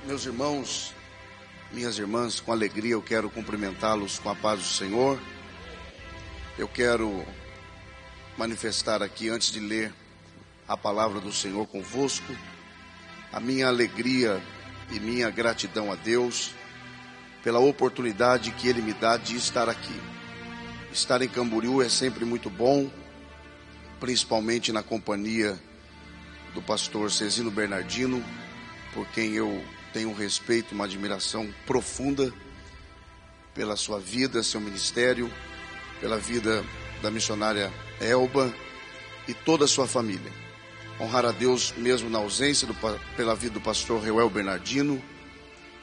Meus irmãos, minhas irmãs, com alegria eu quero cumprimentá-los com a paz do Senhor. Eu quero manifestar aqui, antes de ler a palavra do Senhor convosco, a minha alegria e minha gratidão a Deus pela oportunidade que Ele me dá de estar aqui. Estar em Camboriú é sempre muito bom, principalmente na companhia do pastor Cezino Bernardino, por quem eu tenho um respeito, uma admiração profunda pela sua vida, seu ministério, pela vida da missionária Elba e toda a sua família. Honrar a Deus mesmo na ausência, pela vida do pastor Reuel Bernardino,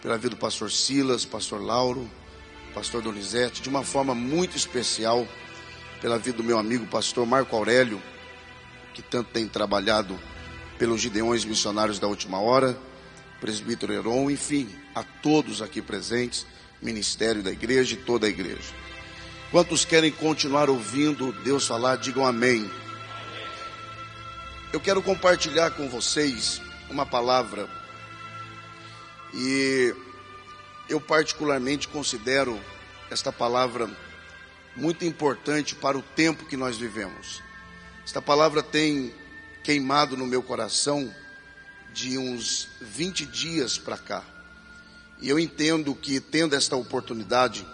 pela vida do pastor Silas, pastor Lauro, pastor Donizete, de uma forma muito especial, pela vida do meu amigo pastor Marco Aurélio, que tanto tem trabalhado pelos Gideões Missionários da Última Hora, presbítero Heron, enfim, a todos aqui presentes, ministério da igreja e toda a igreja. Quantos querem continuar ouvindo Deus falar, digam amém. Eu quero compartilhar com vocês uma palavra, e eu particularmente considero esta palavra muito importante para o tempo que nós vivemos. Esta palavra tem queimado no meu coração de uns 20 dias para cá. E eu entendo que, tendo esta oportunidade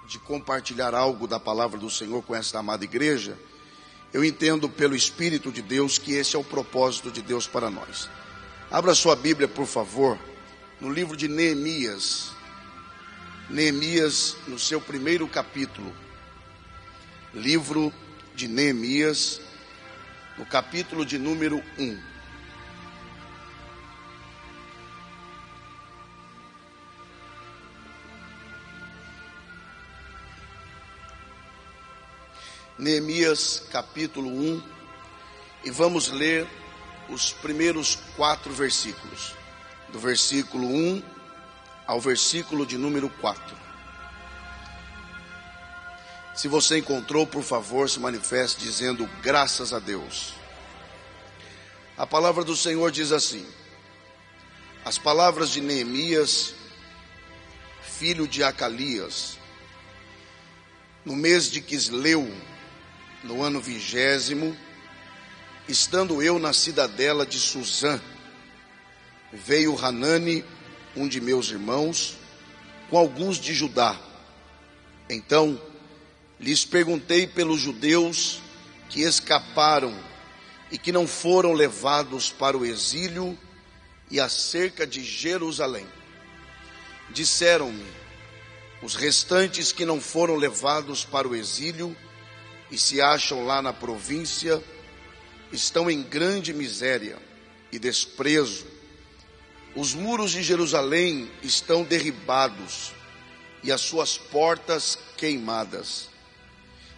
de compartilhar algo da palavra do Senhor com esta amada igreja, eu entendo pelo Espírito de Deus que esse é o propósito de Deus para nós. Abra sua Bíblia, por favor, no livro de Neemias. Neemias, no seu primeiro capítulo. Livro de Neemias, no capítulo de número 1. Neemias capítulo 1, e vamos ler os primeiros 4 versículos, do versículo 1 ao versículo de número 4. Se você encontrou, por favor, se manifeste dizendo graças a Deus. A palavra do Senhor diz assim: as palavras de Neemias, filho de Acalias, no mês de Quisleu, no ano 20º, estando eu na cidadela de Suzã, veio Hanani, um de meus irmãos, com alguns de Judá. Então lhes perguntei pelos judeus que escaparam e que não foram levados para o exílio, e acerca de Jerusalém. Disseram-me: os restantes que não foram levados para o exílio e se acham lá na província, estão em grande miséria e desprezo. Os muros de Jerusalém estão derribados e as suas portas queimadas.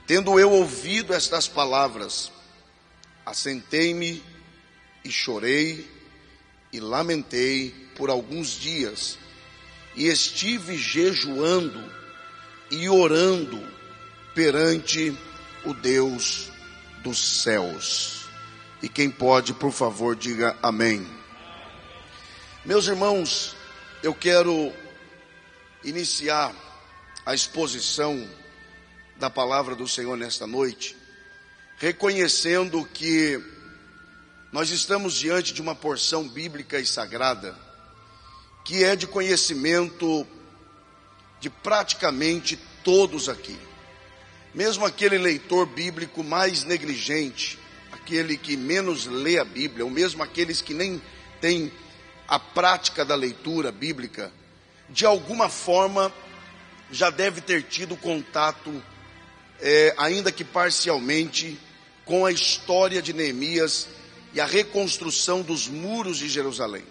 Tendo eu ouvido estas palavras, assentei-me e chorei e lamentei por alguns dias, e estive jejuando e orando perante o Deus dos céus. E quem pode, por favor, diga amém. Meus irmãos, eu quero iniciar a exposição da palavra do Senhor nesta noite, reconhecendo que nós estamos diante de uma porção bíblica e sagrada, que é de conhecimento de praticamente todos aqui. Mesmo aquele leitor bíblico mais negligente, aquele que menos lê a Bíblia, ou mesmo aqueles que nem têm a prática da leitura bíblica, de alguma forma já deve ter tido contato, ainda que parcialmente, com a história de Neemias e a reconstrução dos muros de Jerusalém.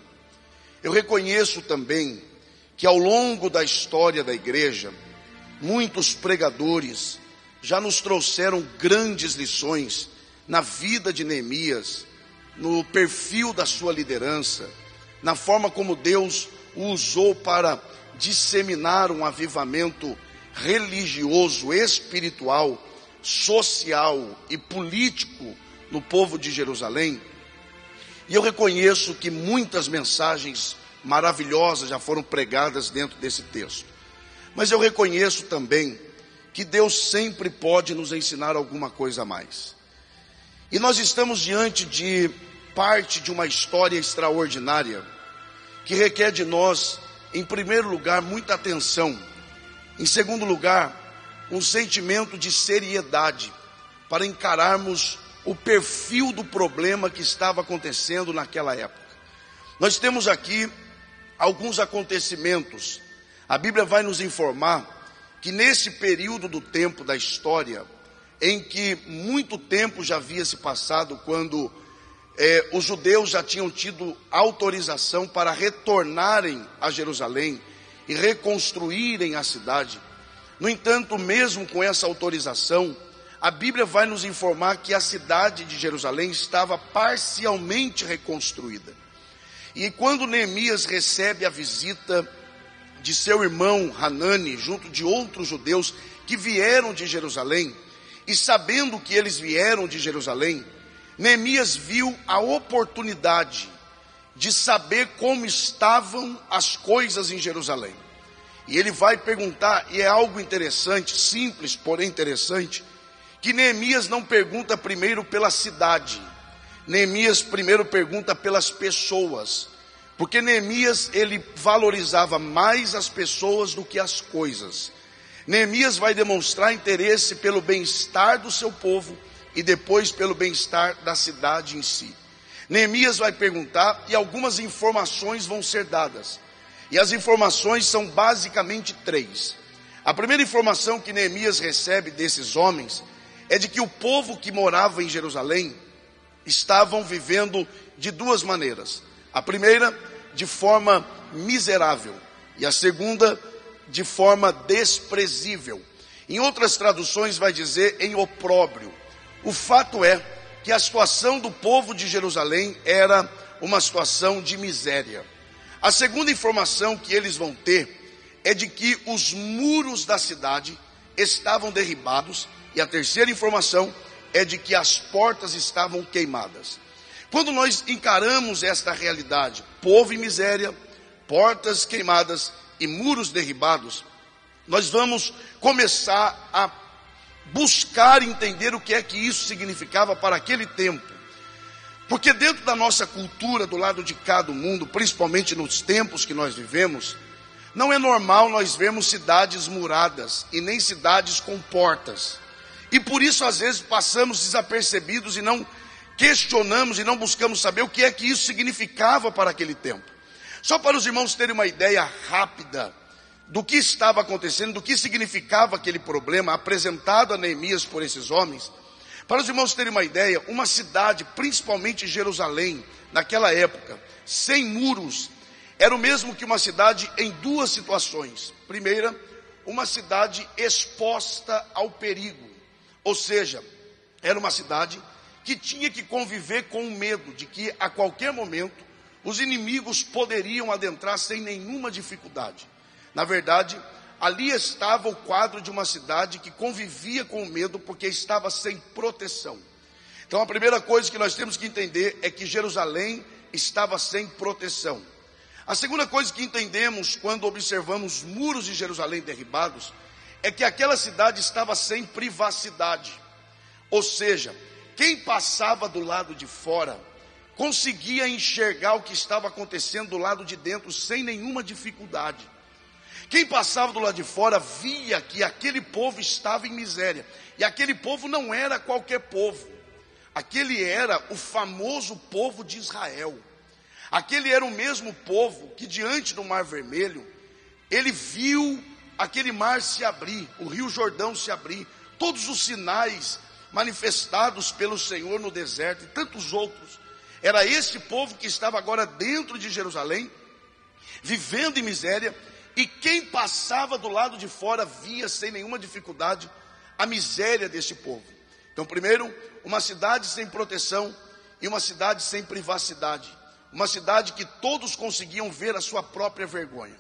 Eu reconheço também que ao longo da história da igreja, muitos pregadores já nos trouxeram grandes lições na vida de Neemias, no perfil da sua liderança, na forma como Deus o usou para disseminar um avivamento religioso, espiritual, social e político no povo de Jerusalém. E eu reconheço que muitas mensagens maravilhosas já foram pregadas dentro desse texto. Mas eu reconheço também que Deus sempre pode nos ensinar alguma coisa a mais. E nós estamos diante de parte de uma história extraordinária, que requer de nós, em primeiro lugar, muita atenção. Em segundo lugar, um sentimento de seriedade, para encararmos o perfil do problema que estava acontecendo naquela época. Nós temos aqui alguns acontecimentos. A Bíblia vai nos informar que nesse período do tempo da história, em que muito tempo já havia se passado, quando os judeus já tinham tido autorização para retornarem a Jerusalém e reconstruírem a cidade. No entanto, mesmo com essa autorização, a Bíblia vai nos informar que a cidade de Jerusalém estava parcialmente reconstruída. E quando Neemias recebe a visita de seu irmão Hanani, junto de outros judeus que vieram de Jerusalém, e sabendo que eles vieram de Jerusalém, Neemias viu a oportunidade de saber como estavam as coisas em Jerusalém. E ele vai perguntar, e é algo interessante, simples, porém interessante, que Neemias não pergunta primeiro pela cidade. Neemias primeiro pergunta pelas pessoas. Porque Neemias, ele valorizava mais as pessoas do que as coisas. Neemias vai demonstrar interesse pelo bem-estar do seu povo e depois pelo bem-estar da cidade em si. Neemias vai perguntar e algumas informações vão ser dadas. E as informações são basicamente 3. A primeira informação que Neemias recebe desses homens é de que o povo que morava em Jerusalém estavam vivendo de 2 maneiras. A primeira, de forma miserável, e a segunda, de forma desprezível. Em outras traduções vai dizer em opróbrio. O fato é que a situação do povo de Jerusalém era uma situação de miséria. A segunda informação que eles vão ter é de que os muros da cidade estavam derribados, e a terceira informação é de que as portas estavam queimadas. Quando nós encaramos esta realidade, povo em miséria, portas queimadas e muros derribados, nós vamos começar a buscar entender o que é que isso significava para aquele tempo. Porque dentro da nossa cultura, do lado de cá do mundo, principalmente nos tempos que nós vivemos, não é normal nós vermos cidades muradas e nem cidades com portas. E por isso às vezes passamos desapercebidos e não questionamos e não buscamos saber o que é que isso significava para aquele tempo. Só para os irmãos terem uma ideia rápida do que estava acontecendo, do que significava aquele problema apresentado a Neemias por esses homens. Para os irmãos terem uma ideia, uma cidade, principalmente Jerusalém, naquela época, sem muros, era o mesmo que uma cidade em 2 situações. Primeira, uma cidade exposta ao perigo. Ou seja, era uma cidade que tinha que conviver com o medo de que a qualquer momento os inimigos poderiam adentrar sem nenhuma dificuldade. Na verdade, ali estava o quadro de uma cidade que convivia com o medo porque estava sem proteção. Então a primeira coisa que nós temos que entender é que Jerusalém estava sem proteção. A segunda coisa que entendemos quando observamos os muros de Jerusalém derribados é que aquela cidade estava sem privacidade. Ou seja, quem passava do lado de fora conseguia enxergar o que estava acontecendo do lado de dentro sem nenhuma dificuldade. Quem passava do lado de fora via que aquele povo estava em miséria. E aquele povo não era qualquer povo. Aquele era o famoso povo de Israel. Aquele era o mesmo povo que diante do Mar Vermelho, ele viu aquele mar se abrir, o Rio Jordão se abrir, todos os sinais manifestados pelo Senhor no deserto e tantos outros. Era esse povo que estava agora dentro de Jerusalém, vivendo em miséria, e quem passava do lado de fora via sem nenhuma dificuldade a miséria desse povo. Então, primeiro, uma cidade sem proteção e uma cidade sem privacidade. Uma cidade que todos conseguiam ver a sua própria vergonha.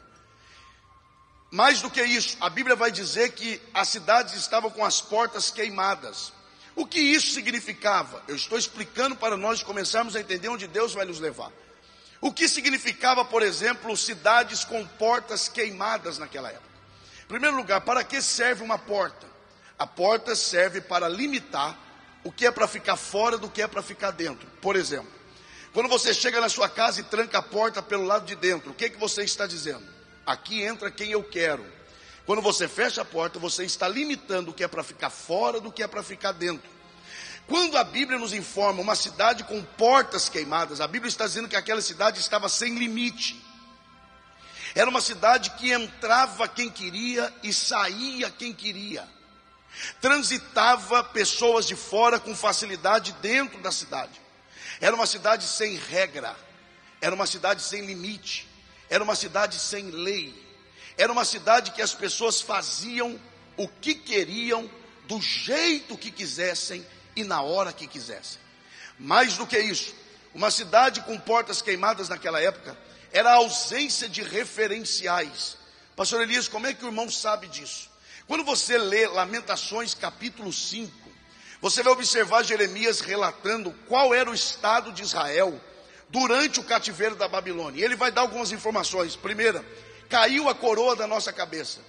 Mais do que isso, a Bíblia vai dizer que as cidades estavam com as portas queimadas. O que isso significava? Eu estou explicando para nós começarmos a entender onde Deus vai nos levar. O que significava, por exemplo, cidades com portas queimadas naquela época? Em primeiro lugar, para que serve uma porta? A porta serve para limitar o que é para ficar fora do que é para ficar dentro. Por exemplo, quando você chega na sua casa e tranca a porta pelo lado de dentro, o que você está dizendo? Aqui entra quem eu quero. Quando você fecha a porta, você está limitando o que é para ficar fora do que é para ficar dentro. Quando a Bíblia nos informa uma cidade com portas queimadas, a Bíblia está dizendo que aquela cidade estava sem limite. Era uma cidade que entrava quem queria e saía quem queria. Transitava pessoas de fora com facilidade dentro da cidade. Era uma cidade sem regra. Era uma cidade sem limite. Era uma cidade sem lei. Era uma cidade que as pessoas faziam o que queriam, do jeito que quisessem e na hora que quisessem. Mais do que isso, uma cidade com portas queimadas naquela época era a ausência de referenciais. Pastor Elias, como é que o irmão sabe disso? Quando você lê Lamentações capítulo 5, você vai observar Jeremias relatando qual era o estado de Israel durante o cativeiro da Babilônia. E ele vai dar algumas informações. Primeira, caiu a coroa da nossa cabeça.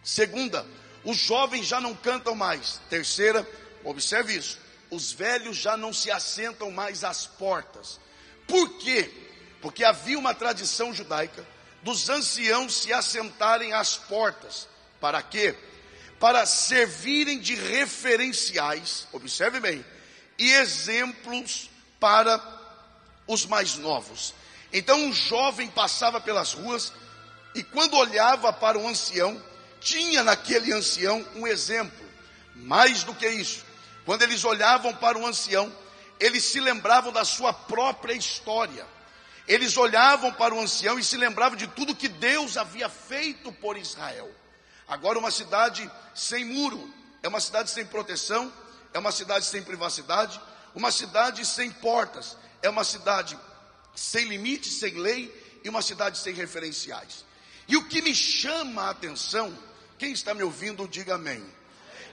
Segunda, os jovens já não cantam mais. Terceira, observe isso, os velhos já não se assentam mais às portas. Por quê? Porque havia uma tradição judaica dos anciãos se assentarem às portas. Para quê? Para servirem de referenciais, observe bem, e exemplos para os mais novos. Então um jovem passava pelas ruas e quando olhava para um ancião, tinha naquele ancião um exemplo. Mais do que isso, quando eles olhavam para um ancião, eles se lembravam da sua própria história. Eles olhavam para o ancião e se lembravam de tudo que Deus havia feito por Israel. Agora uma cidade sem muro, é uma cidade sem proteção, é uma cidade sem privacidade, uma cidade sem portas, é uma cidade sem limite, sem lei e uma cidade sem referenciais. E o que me chama a atenção, quem está me ouvindo, diga amém.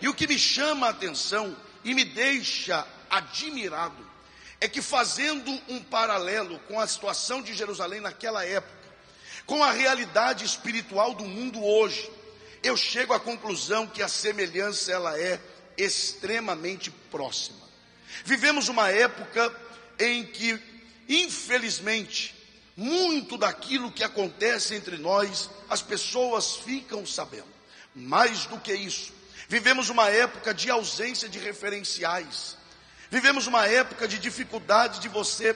E o que me chama a atenção e me deixa admirado, é que fazendo um paralelo com a situação de Jerusalém naquela época, com a realidade espiritual do mundo hoje, eu chego à conclusão que a semelhança ela é extremamente próxima. Vivemos uma época em que, infelizmente, muito daquilo que acontece entre nós, as pessoas ficam sabendo. Mais do que isso, vivemos uma época de ausência de referenciais. Vivemos uma época de dificuldade de você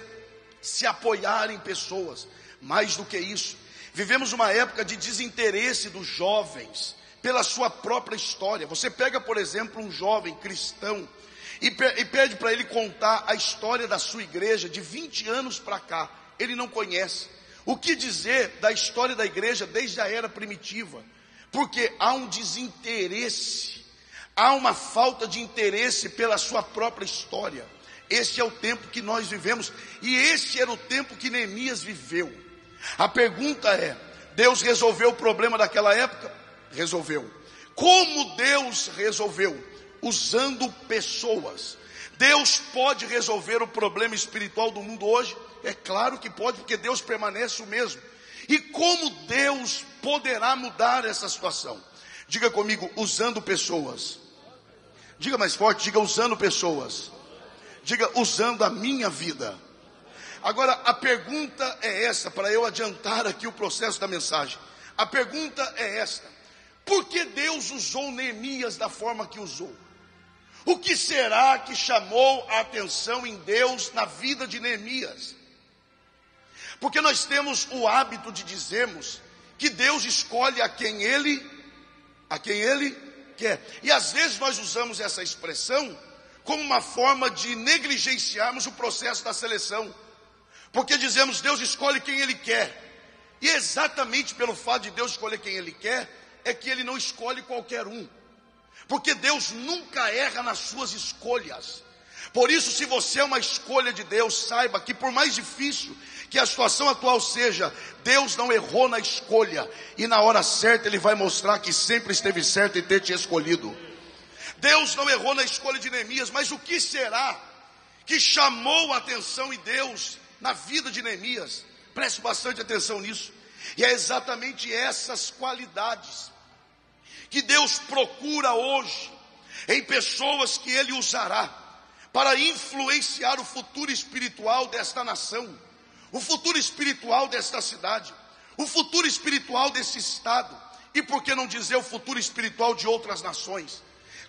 se apoiar em pessoas. Mais do que isso, vivemos uma época de desinteresse dos jovens pela sua própria história. Você pega, por exemplo, um jovem cristão e pede para ele contar a história da sua igreja de 20 anos para cá. Ele não conhece. O que dizer da história da igreja desde a era primitiva? Porque há um desinteresse, há uma falta de interesse pela sua própria história. Esse é o tempo que nós vivemos e esse era o tempo que Neemias viveu. A pergunta é, Deus resolveu o problema daquela época? Resolveu. Como Deus resolveu? Usando pessoas. Deus pode resolver o problema espiritual do mundo hoje? É claro que pode, porque Deus permanece o mesmo. E como Deus poderá mudar essa situação? Diga comigo, usando pessoas. Diga mais forte, diga usando pessoas. Diga usando a minha vida. Agora a pergunta é essa, para eu adiantar aqui o processo da mensagem. A pergunta é esta: por que Deus usou Neemias da forma que usou? O que será que chamou a atenção em Deus na vida de Neemias? Porque nós temos o hábito de dizermos que Deus escolhe a quem Ele quer. E às vezes nós usamos essa expressão como uma forma de negligenciarmos o processo da seleção. Porque dizemos, Deus escolhe quem Ele quer. E exatamente pelo fato de Deus escolher quem Ele quer, é que Ele não escolhe qualquer um. Porque Deus nunca erra nas suas escolhas. Por isso, se você é uma escolha de Deus, saiba que por mais difícil que a situação atual seja, Deus não errou na escolha. E na hora certa Ele vai mostrar que sempre esteve certo em ter te escolhido. Deus não errou na escolha de Neemias, mas o que será que chamou a atenção em Deus na vida de Neemias? Preste bastante atenção nisso. E é exatamente essas qualidades que Deus procura hoje em pessoas que Ele usará para influenciar o futuro espiritual desta nação, o futuro espiritual desta cidade, o futuro espiritual desse estado, e por que não dizer o futuro espiritual de outras nações.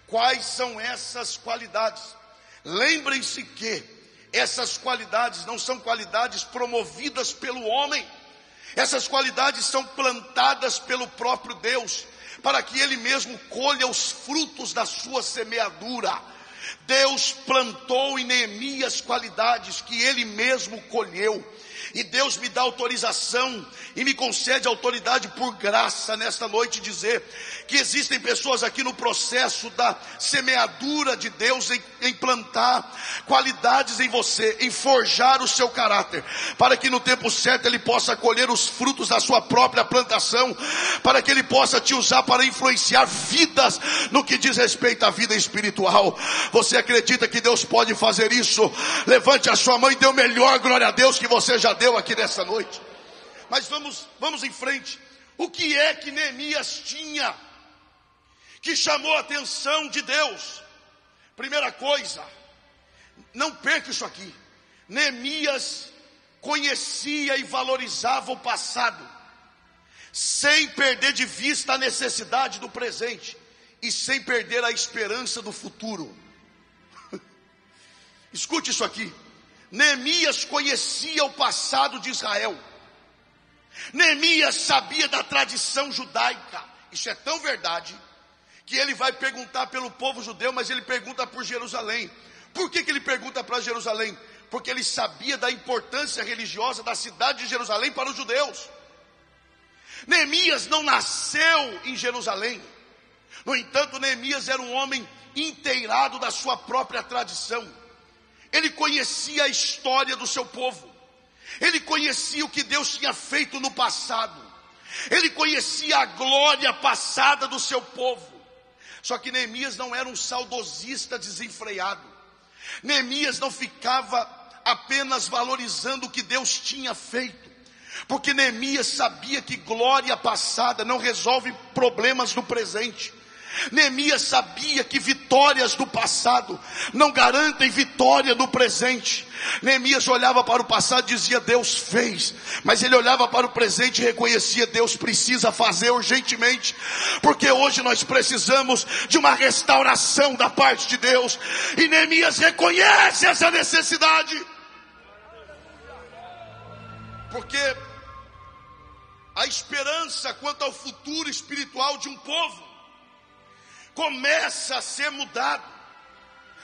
Quais são essas qualidades? Lembrem-se que essas qualidades não são qualidades promovidas pelo homem. Essas qualidades são plantadas pelo próprio Deus, para que Ele mesmo colha os frutos da sua semeadura. Deus plantou em Neemias qualidades que Ele mesmo colheu. E Deus me dá autorização e me concede autoridade por graça nesta noite dizer que existem pessoas aqui no processo da semeadura de Deus em plantar qualidades em você, em forjar o seu caráter, para que no tempo certo Ele possa colher os frutos da sua própria plantação, para que Ele possa te usar para influenciar vidas no que diz respeito à vida espiritual. Você acredita que Deus pode fazer isso? Levante a sua mão e dê o melhor glória a Deus que você já deu aqui nessa noite. Mas vamos em frente. O que é que Neemias tinha que chamou a atenção de Deus? Primeira coisa, não perca isso aqui. Neemias conhecia e valorizava o passado, sem perder de vista a necessidade do presente e sem perder a esperança do futuro. Escute isso aqui. Neemias conhecia o passado de Israel. Neemias sabia da tradição judaica. Isso é tão verdade que ele vai perguntar pelo povo judeu, mas ele pergunta por Jerusalém. Por que ele pergunta para Jerusalém? Porque ele sabia da importância religiosa da cidade de Jerusalém para os judeus. Neemias não nasceu em Jerusalém. No entanto, Neemias era um homem inteirado da sua própria tradição. Ele conhecia a história do seu povo. Ele conhecia o que Deus tinha feito no passado. Ele conhecia a glória passada do seu povo. Só que Neemias não era um saudosista desenfreado. Neemias não ficava apenas valorizando o que Deus tinha feito, porque Neemias sabia que glória passada não resolve problemas do presente. Neemias sabia que vitórias do passado não garantem vitória do presente. Neemias olhava para o passado e dizia: Deus fez. Mas ele olhava para o presente e reconhecia: Deus precisa fazer urgentemente, porque hoje nós precisamos de uma restauração da parte de Deus. E Neemias reconhece essa necessidade, porque a esperança quanto ao futuro espiritual de um povo começa a ser mudado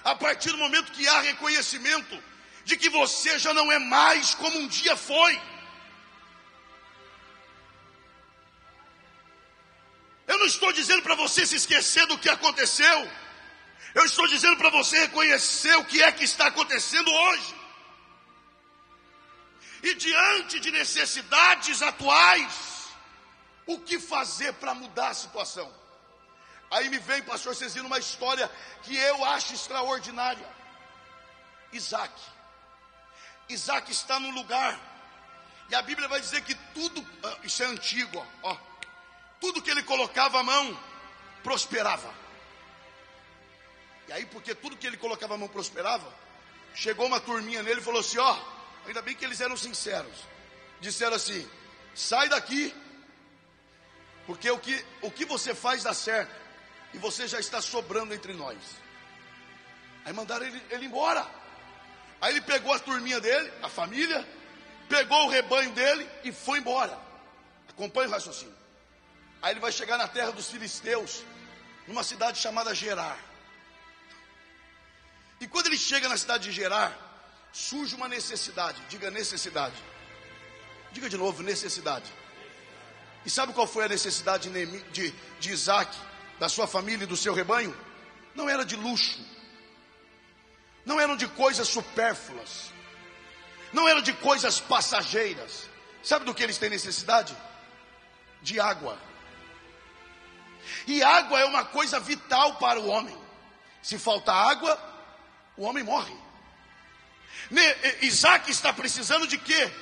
a partir do momento que há reconhecimento de que você já não é mais como um dia foi. Eu não estou dizendo para você se esquecer do que aconteceu. Eu estou dizendo para você reconhecer o que é que está acontecendo hoje. E diante de necessidades atuais, o que fazer para mudar a situação? Aí me vem, pastor Cezino, uma história que eu acho extraordinária. Isaac está num lugar, e a Bíblia vai dizer que tudo, isso é antigo, ó, tudo que ele colocava a mão, prosperava. E aí, porque tudo que ele colocava a mão prosperava, chegou uma turminha nele e falou assim: ó, ainda bem que eles eram sinceros, disseram assim: sai daqui, porque o que você faz dá certo, e você já está sobrando entre nós. Aí mandaram ele embora. Aí ele pegou a turminha dele, a família, pegou o rebanho dele e foi embora. Acompanhe o raciocínio. Aí ele vai chegar na terra dos filisteus, numa cidade chamada Gerar. E quando ele chega na cidade de Gerar, surge uma necessidade. Diga necessidade. Diga de novo, necessidade. E sabe qual foi a necessidade de Isaac, da sua família e do seu rebanho? Não era de luxo, não eram de coisas supérfluas, não eram de coisas passageiras. Sabe do que eles têm necessidade? De água. E água é uma coisa vital para o homem. Se falta água, o homem morre. Isaac está precisando de quê?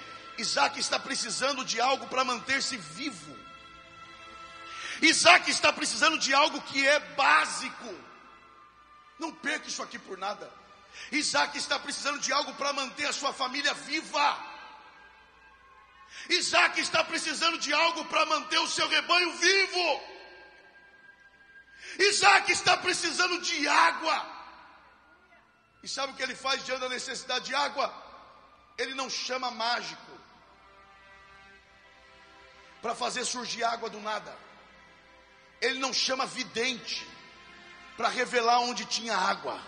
Isaac está precisando de algo para manter-se vivo. Isaac está precisando de algo que é básico. Não perca isso aqui por nada. Isaac está precisando de algo para manter a sua família viva. Isaac está precisando de algo para manter o seu rebanho vivo. Isaac está precisando de água. E sabe o que ele faz diante da necessidade de água? Ele não chama mágico para fazer surgir água do nada. Ele não chama vidente para revelar onde tinha água.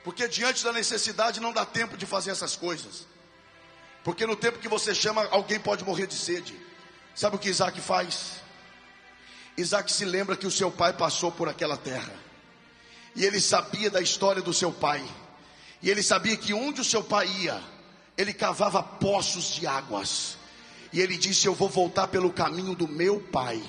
Porque diante da necessidade não dá tempo de fazer essas coisas. Porque no tempo que você chama, alguém pode morrer de sede. Sabe o que Isaac faz? Isaac se lembra que o seu pai passou por aquela terra. E ele sabia da história do seu pai. E ele sabia que onde o seu pai ia, ele cavava poços de águas. E ele disse: eu vou voltar pelo caminho do meu pai.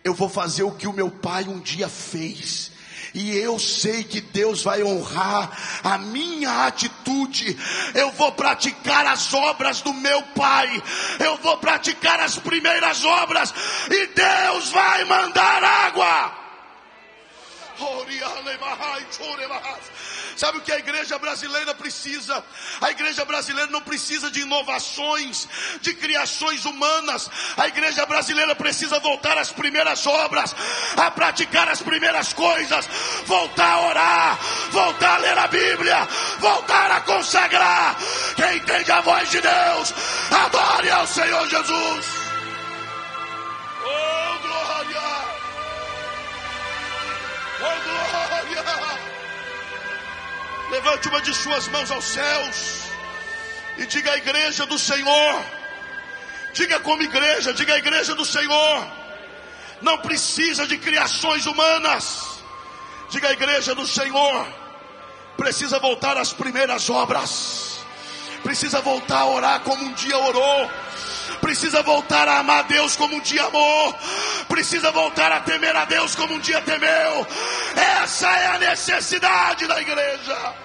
Eu vou fazer o que o meu pai um dia fez. E eu sei que Deus vai honrar a minha atitude. Eu vou praticar as obras do meu pai. Eu vou praticar as primeiras obras. E Deus vai mandar água. Sabe o que a igreja brasileira precisa? A igreja brasileira não precisa de inovações, de criações humanas. A igreja brasileira precisa voltar às primeiras obras, a praticar as primeiras coisas, voltar a orar, voltar a ler a Bíblia, voltar a consagrar. Quem entende a voz de Deus, adore ao Senhor Jesus. Oh, glória! Oh, glória! Levante uma de suas mãos aos céus e diga: a igreja do Senhor. Diga como igreja, diga: a igreja do Senhor não precisa de criações humanas. Diga: a igreja do Senhor precisa voltar às primeiras obras. Precisa voltar a orar como um dia orou. Precisa voltar a amar a Deus como um dia amou. Precisa voltar a temer a Deus como um dia temeu. Essa é a necessidade da igreja.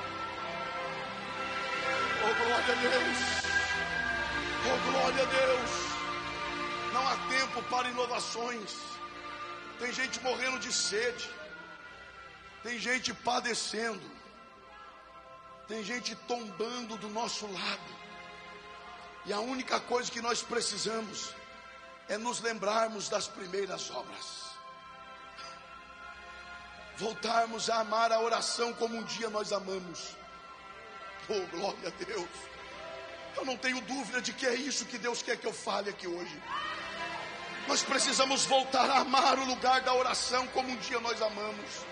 Oh, glória a Deus. Oh, glória a Deus. Não há tempo para inovações. Tem gente morrendo de sede. Tem gente padecendo. Tem gente tombando do nosso lado. E a única coisa que nós precisamos é nos lembrarmos das primeiras obras. Voltarmos a amar a oração como um dia nós amamos. Oh, glória a Deus. Eu não tenho dúvida de que é isso que Deus quer que eu fale aqui hoje. Nós precisamos voltar a amar o lugar da oração como um dia nós amamos.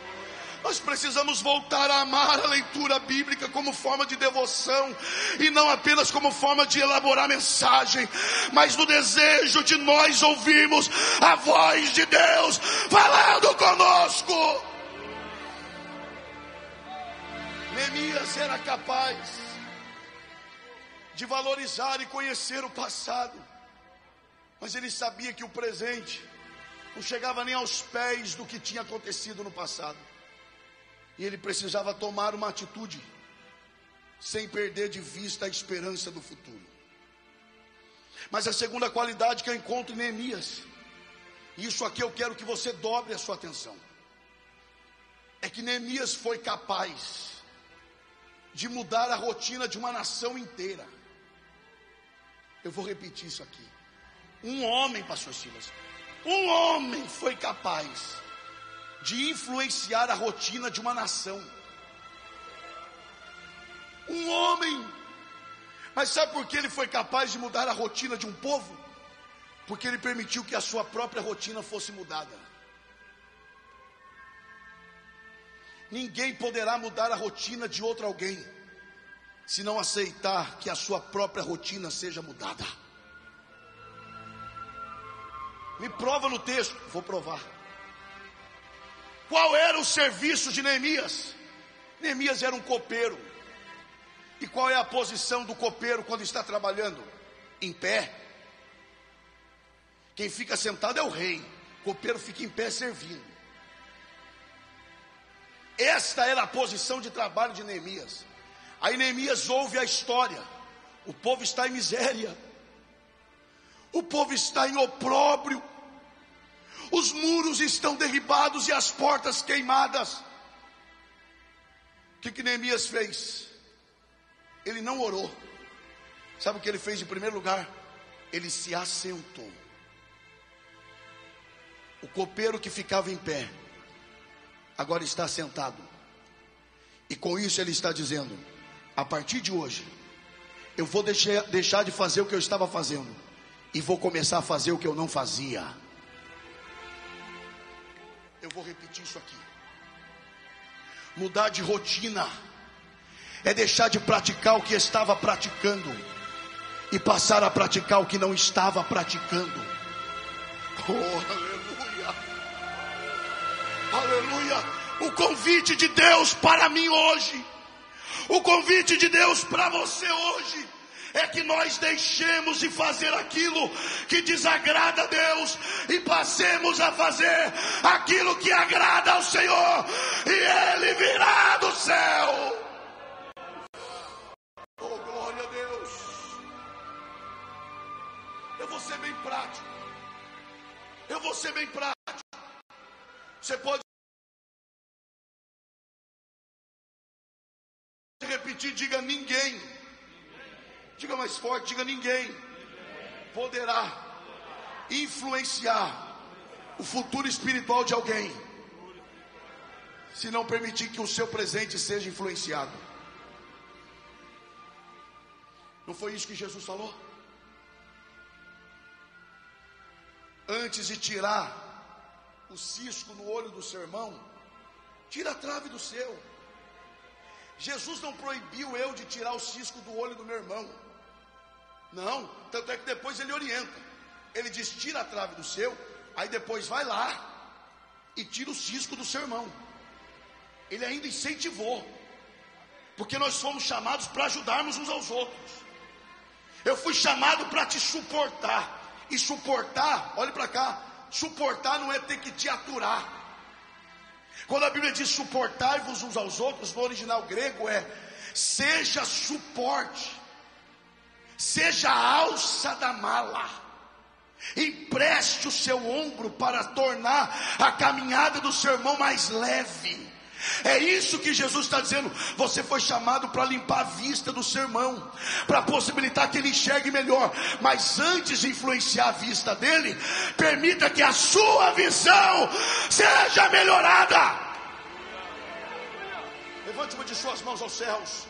Nós precisamos voltar a amar a leitura bíblica como forma de devoção, e não apenas como forma de elaborar mensagem, mas no desejo de nós ouvirmos a voz de Deus falando conosco. Neemias era capaz de valorizar e conhecer o passado, mas ele sabia que o presente não chegava nem aos pés do que tinha acontecido no passado. E ele precisava tomar uma atitude, sem perder de vista a esperança do futuro. Mas a segunda qualidade que eu encontro em Neemias, e isso aqui eu quero que você dobre a sua atenção, é que Neemias foi capaz de mudar a rotina de uma nação inteira. Eu vou repetir isso aqui. Um homem, pastor Silas, um homem foi capaz de influenciar a rotina de uma nação. Um homem. Mas sabe por que ele foi capaz de mudar a rotina de um povo? Porque ele permitiu que a sua própria rotina fosse mudada. Ninguém poderá mudar a rotina de outro alguém se não aceitar que a sua própria rotina seja mudada. Me prova no texto. Vou provar. Qual era o serviço de Neemias? Neemias era um copeiro. E qual é a posição do copeiro quando está trabalhando? Em pé. Quem fica sentado é o rei. O copeiro fica em pé servindo. Esta era a posição de trabalho de Neemias. Aí Neemias ouve a história. O povo está em miséria. O povo está em opróbrio. Os muros estão derribados e as portas queimadas. O que Neemias fez? Ele não orou. Sabe o que ele fez em primeiro lugar? Ele se assentou. O copeiro que ficava em pé agora está sentado. E com isso ele está dizendo: a partir de hoje eu vou deixar de fazer o que eu estava fazendo e vou começar a fazer o que eu não fazia. Eu vou repetir isso aqui. Mudar de rotina é deixar de praticar o que estava praticando e passar a praticar o que não estava praticando. Oh, aleluia, aleluia. O convite de Deus para mim hoje, o convite de Deus para você hoje, é que nós deixemos de fazer aquilo que desagrada a Deus e passemos a fazer aquilo que agrada ao Senhor, e Ele virá do céu. Oh, glória a Deus. Eu vou ser bem prático. Eu vou ser bem prático. Você pode repetir, diga ninguém. Diga mais forte, diga ninguém poderá influenciar o futuro espiritual de alguém se não permitir que o seu presente seja influenciado. Não foi isso que Jesus falou? Antes de tirar o cisco no olho do seu irmão, tira a trave do seu. Jesus não proibiu eu de tirar o cisco do olho do meu irmão. Não, tanto é que depois ele orienta. Ele diz: tira a trave do seu, aí depois vai lá e tira o cisco do seu irmão. Ele ainda incentivou, porque nós fomos chamados para ajudarmos uns aos outros. Eu fui chamado para te suportar. E suportar, olhe para cá, suportar não é ter que te aturar. Quando a Bíblia diz suportai-vos uns aos outros, no original grego é seja suporte, seja a alça da mala, empreste o seu ombro para tornar a caminhada do seu irmão mais leve. É isso que Jesus está dizendo. Você foi chamado para limpar a vista do seu irmão, para possibilitar que ele enxergue melhor. Mas antes de influenciar a vista dele, permita que a sua visão seja melhorada. Levante uma de suas mãos aos céus.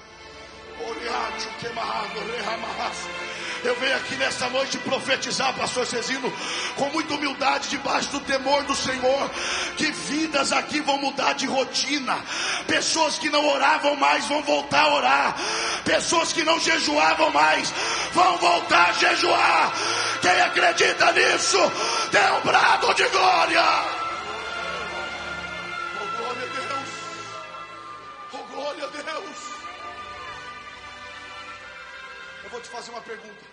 Eu venho aqui nessa noite profetizar, pastor Cezino, com muita humildade, debaixo do temor do Senhor, que vidas aqui vão mudar de rotina. Pessoas que não oravam mais vão voltar a orar. Pessoas que não jejuavam mais vão voltar a jejuar. Quem acredita nisso, dê um brado de glória. Oh, glória a Deus. Oh, glória a Deus. Eu vou te fazer uma pergunta,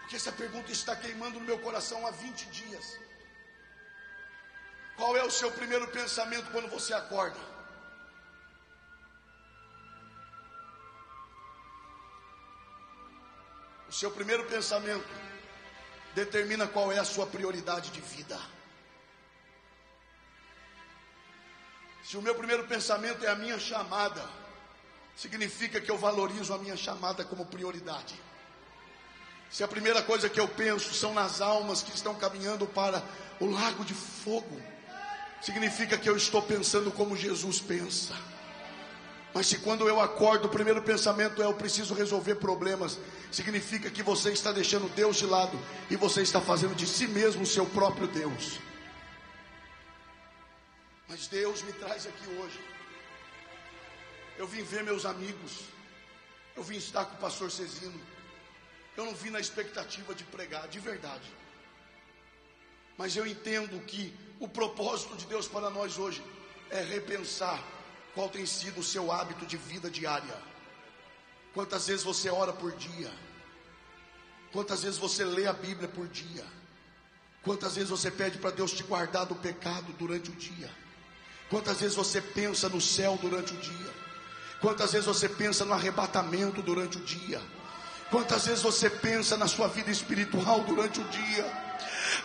porque essa pergunta está queimando no meu coração há 20 dias. Qual é o seu primeiro pensamento quando você acorda? O seu primeiro pensamento determina qual é a sua prioridade de vida. Se o meu primeiro pensamento é a minha chamada, significa que eu valorizo a minha chamada como prioridade. Se a primeira coisa que eu penso são nas almas que estão caminhando para o lago de fogo, significa que eu estou pensando como Jesus pensa. Mas se quando eu acordo o primeiro pensamento é eu preciso resolver problemas, significa que você está deixando Deus de lado e você está fazendo de si mesmo o seu próprio Deus. Mas Deus me traz aqui hoje. Eu vim ver meus amigos, eu vim estar com o pastor Cezino. Eu não vim na expectativa de pregar, de verdade. Mas eu entendo que o propósito de Deus para nós hoje é repensar qual tem sido o seu hábito de vida diária. Quantas vezes você ora por dia? Quantas vezes você lê a Bíblia por dia? Quantas vezes você pede para Deus te guardar do pecado durante o dia? Quantas vezes você pensa no céu durante o dia? Quantas vezes você pensa no arrebatamento durante o dia? Quantas vezes você pensa na sua vida espiritual durante o dia?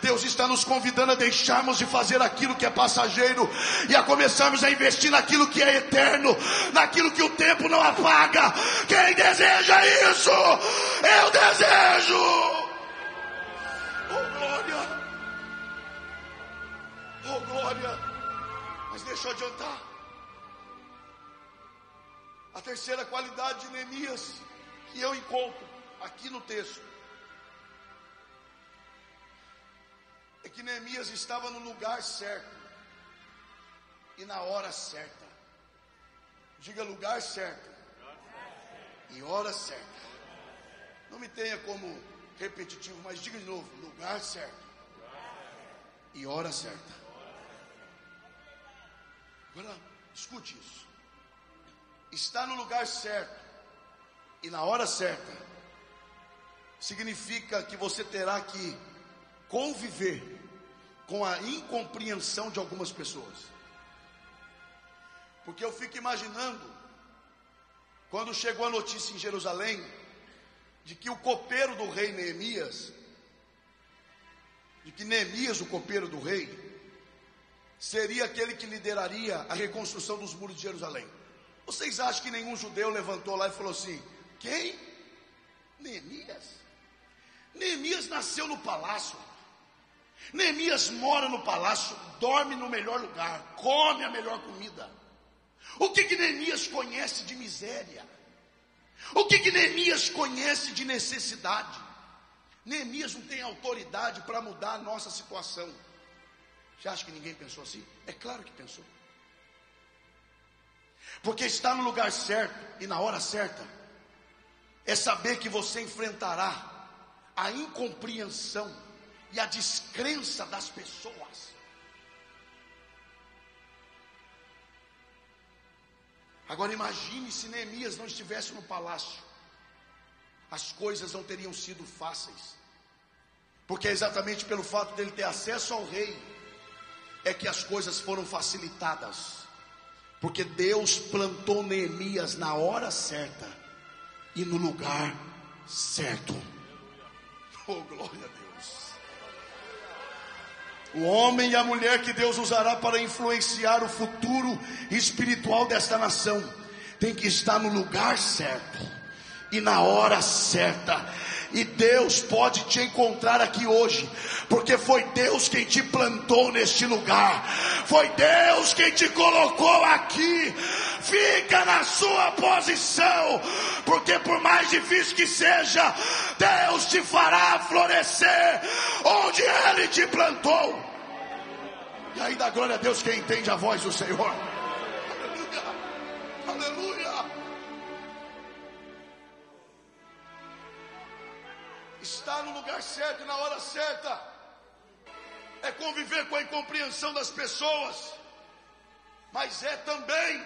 Deus está nos convidando a deixarmos de fazer aquilo que é passageiro e a começarmos a investir naquilo que é eterno, naquilo que o tempo não apaga. Quem deseja isso? Eu desejo. Oh glória, oh glória. Mas deixa eu adiantar. A terceira qualidade de Neemias que eu encontro aqui no texto é que Neemias estava no lugar certo e na hora certa. Diga lugar certo e hora certa. Não me tenha como repetitivo, mas diga de novo, lugar certo e hora certa. Agora, escute isso. Estar no lugar certo e na hora certa significa que você terá que conviver com a incompreensão de algumas pessoas. Porque eu fico imaginando, quando chegou a notícia em Jerusalém, de que o copeiro do rei Neemias, de que Neemias, o copeiro do rei, seria aquele que lideraria a reconstrução dos muros de Jerusalém. Vocês acham que nenhum judeu levantou lá e falou assim: quem? Neemias? Neemias nasceu no palácio. Neemias mora no palácio, dorme no melhor lugar, come a melhor comida. O que Neemias conhece de miséria? O que Neemias conhece de necessidade? Neemias não tem autoridade para mudar a nossa situação. Você acha que ninguém pensou assim? É claro que pensou. Porque estar no lugar certo e na hora certa é saber que você enfrentará a incompreensão e a descrença das pessoas. Agora imagine se Neemias não estivesse no palácio. As coisas não teriam sido fáceis. Porque é exatamente pelo fato dele ter acesso ao rei é que as coisas foram facilitadas. Porque Deus plantou Neemias na hora certa e no lugar certo. Oh, glória a Deus. O homem e a mulher que Deus usará para influenciar o futuro espiritual desta nação tem que estar no lugar certo e na hora certa. E Deus pode te encontrar aqui hoje, porque foi Deus quem te plantou neste lugar, foi Deus quem te colocou aqui. Fica na sua posição, porque por mais difícil que seja, Deus te fará florescer onde Ele te plantou. E aí dá glória a Deus quem entende a voz do Senhor. Aleluia, aleluia. Estar no lugar certo e na hora certa é conviver com a incompreensão das pessoas, mas é também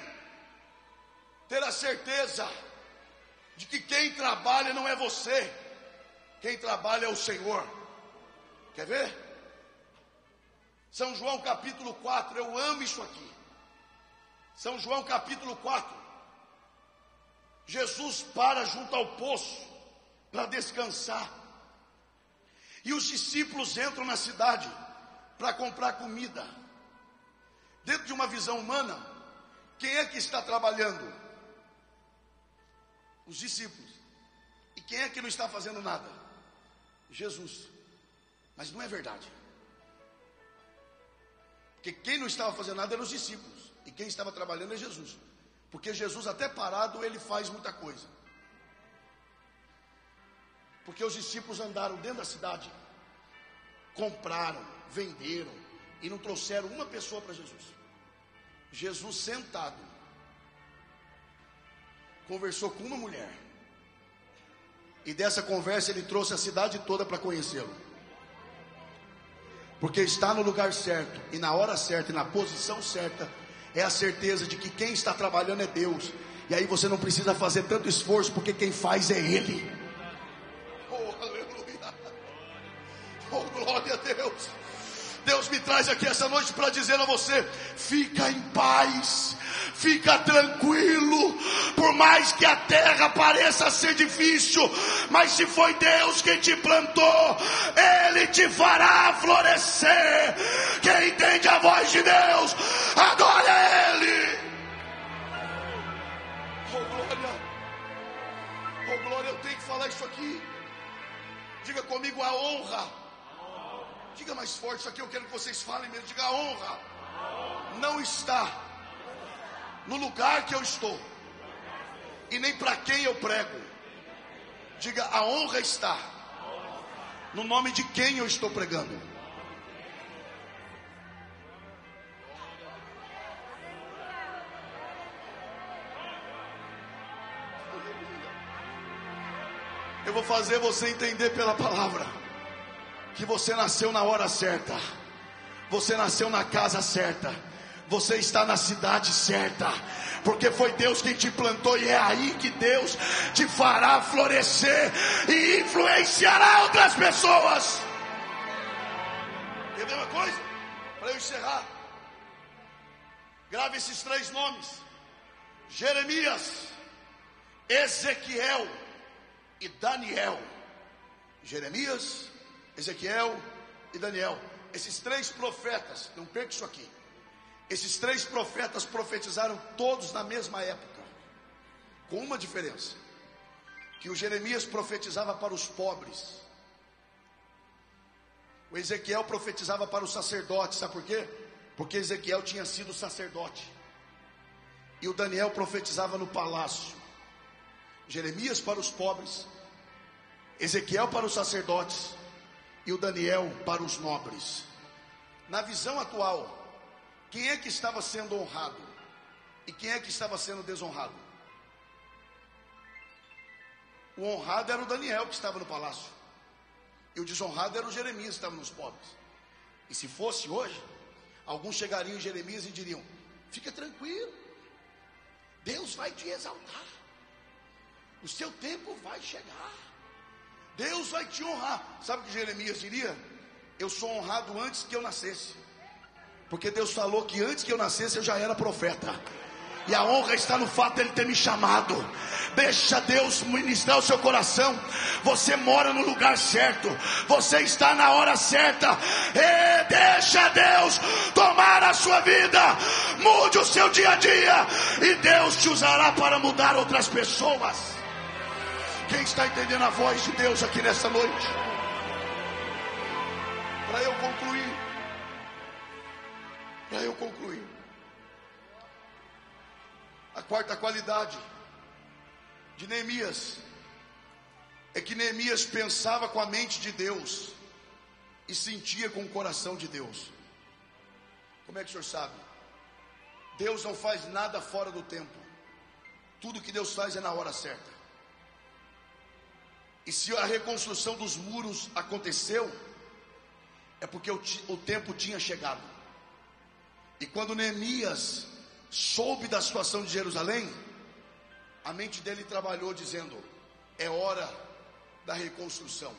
ter a certeza de que quem trabalha não é você, quem trabalha é o Senhor. Quer ver? São João capítulo 4, eu amo isso aqui. São João capítulo 4. Jesus para junto ao poço para descansar. E os discípulos entram na cidade para comprar comida. Dentro de uma visão humana, quem é que está trabalhando? Os discípulos. E quem é que não está fazendo nada? Jesus. Mas não é verdade. Porque quem não estava fazendo nada eram os discípulos. E quem estava trabalhando é Jesus. Porque Jesus até parado ele faz muita coisa. Porque os discípulos andaram dentro da cidade, compraram, venderam e não trouxeram uma pessoa para Jesus. Jesus sentado conversou com uma mulher, e dessa conversa ele trouxe a cidade toda para conhecê-lo. Porque está no lugar certo e na hora certa e na posição certa é a certeza de que quem está trabalhando é Deus. E aí você não precisa fazer tanto esforço, porque quem faz é Ele. Oh, glória a Deus. Deus me traz aqui essa noite para dizer a você: fica em paz, Fica tranquilo, por mais que a terra pareça ser difícil, mas se foi Deus que te plantou, Ele te fará florescer. Quem entende a voz de Deus, adore a Ele. Oh glória, eu tenho que falar isso aqui. Diga comigo, a honra. Diga mais forte, isso aqui eu quero que vocês falem mesmo. Diga, a honra não está no lugar que eu estou, e nem para quem eu prego. Diga, a honra está no nome de quem eu estou pregando. Eu vou fazer você entender pela palavra que você nasceu na hora certa, você nasceu na casa certa, você está na cidade certa, porque foi Deus quem te plantou, e é aí que Deus te fará florescer e influenciará outras pessoas. Quer ver uma coisa? Para eu encerrar, grave esses 3 nomes: Jeremias, Ezequiel e Daniel. Jeremias, Ezequiel e Daniel. Esses 3 profetas, não perca isso aqui. Esses 3 profetas profetizaram todos na mesma época, com uma diferença: que o Jeremias profetizava para os pobres, o Ezequiel profetizava para os sacerdotes. Sabe por quê? Porque Ezequiel tinha sido sacerdote, e o Daniel profetizava no palácio. Jeremias para os pobres, Ezequiel para os sacerdotes, e o Daniel para os nobres. Na visão atual, quem é que estava sendo honrado e quem é que estava sendo desonrado? O honrado era o Daniel, que estava no palácio, e o desonrado era o Jeremias, que estava nos pobres. E se fosse hoje, alguns chegariam em Jeremias e diriam: fica tranquilo, Deus vai te exaltar, o seu tempo vai chegar, Deus vai te honrar. Sabe o que Jeremias diria? Eu sou honrado antes que eu nascesse, porque Deus falou que antes que eu nascesse eu já era profeta, e a honra está no fato de Ele ter me chamado. Deixa Deus ministrar o seu coração. Você mora no lugar certo, você está na hora certa, e deixa Deus tomar a sua vida. Mude o seu dia a dia, e Deus te usará para mudar outras pessoas. Quem está entendendo a voz de Deus aqui nessa noite? Para eu concluir, a quarta qualidade de Neemias é que Neemias pensava com a mente de Deus e sentia com o coração de Deus. Como é que o senhor sabe? Deus não faz nada fora do tempo. Tudo que Deus faz é na hora certa. E se a reconstrução dos muros aconteceu, é porque o tempo tinha chegado. E quando Neemias soube da situação de Jerusalém, a mente dele trabalhou dizendo: é hora da reconstrução.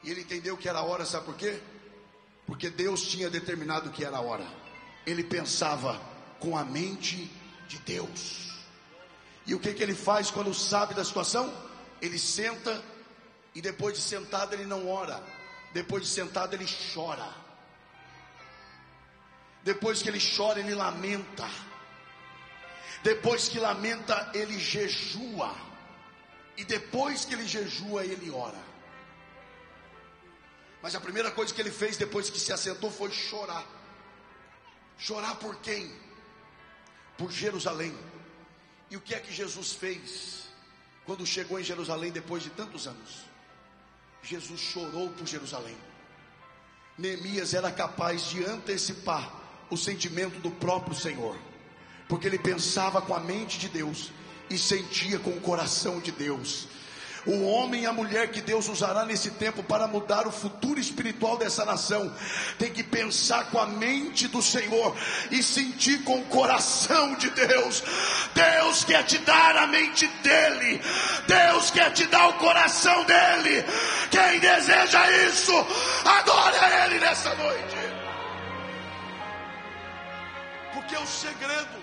E ele entendeu que era a hora, sabe por quê? Porque Deus tinha determinado que era a hora. Ele pensava com a mente de Deus. E o que ele faz quando sabe da situação? Ele senta, e depois de sentado ele não ora, depois de sentado ele chora. Depois que ele chora, ele lamenta. Depois que lamenta, ele jejua. E depois que ele jejua, ele ora. Mas a primeira coisa que ele fez depois que se assentou foi chorar. Chorar por quem? Por Jerusalém. E o que é que Jesus fez quando chegou em Jerusalém depois de tantos anos? Jesus chorou por Jerusalém. Neemias era capaz de antecipar o sentimento do próprio Senhor, porque ele pensava com a mente de Deus e sentia com o coração de Deus. O homem e a mulher que Deus usará nesse tempo para mudar o futuro espiritual dessa nação tem que pensar com a mente do Senhor e sentir com o coração de Deus. Deus quer te dar a mente dele, Deus quer te dar o coração dele. Quem deseja isso, adore a Ele nessa noite. Porque o segredo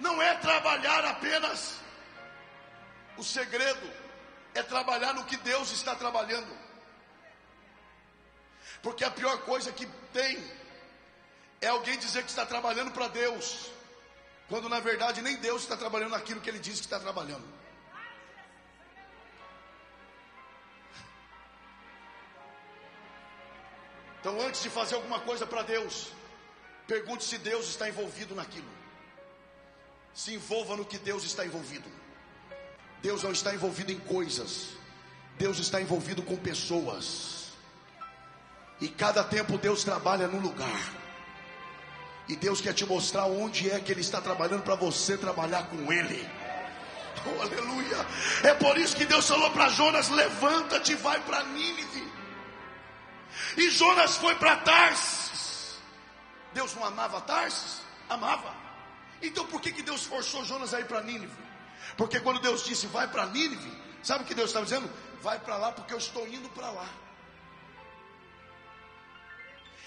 não é trabalhar apenas. O segredo é trabalhar no que Deus está trabalhando. Porque a pior coisa que tem é alguém dizer que está trabalhando para Deus, quando na verdade nem Deus está trabalhando naquilo que Ele diz que está trabalhando. Então, antes de fazer alguma coisa para Deus, pergunte se Deus está envolvido naquilo. Se envolva no que Deus está envolvido. Deus não está envolvido em coisas, Deus está envolvido com pessoas. E cada tempo Deus trabalha num lugar, e Deus quer te mostrar onde é que Ele está trabalhando para você trabalhar com Ele. Oh, aleluia. É por isso que Deus falou para Jonas: levanta-te e vai para Nínive. E Jonas foi para Tarsis. Deus não amava Tarsis? Amava. Então por que Deus forçou Jonas a ir para Nínive? Porque quando Deus disse vai para Nínive, sabe o que Deus estava dizendo? Vai para lá porque eu estou indo para lá.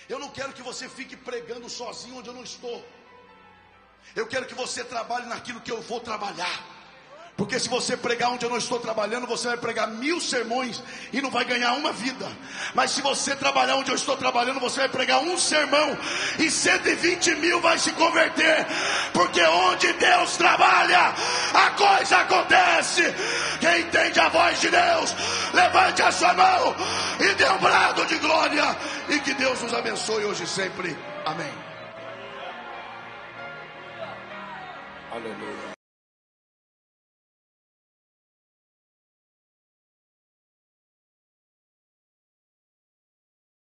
Eu não quero que você fique pregando sozinho onde eu não estou. Eu quero que você trabalhe naquilo que eu vou trabalhar. Porque se você pregar onde eu não estou trabalhando, você vai pregar 1000 sermões e não vai ganhar uma vida. Mas se você trabalhar onde eu estou trabalhando, você vai pregar um sermão e 120.000 vai se converter. Porque onde Deus trabalha, a coisa acontece. Quem entende a voz de Deus, levante a sua mão e dê um brado de glória. E que Deus nos abençoe hoje e sempre. Amém. Aleluia.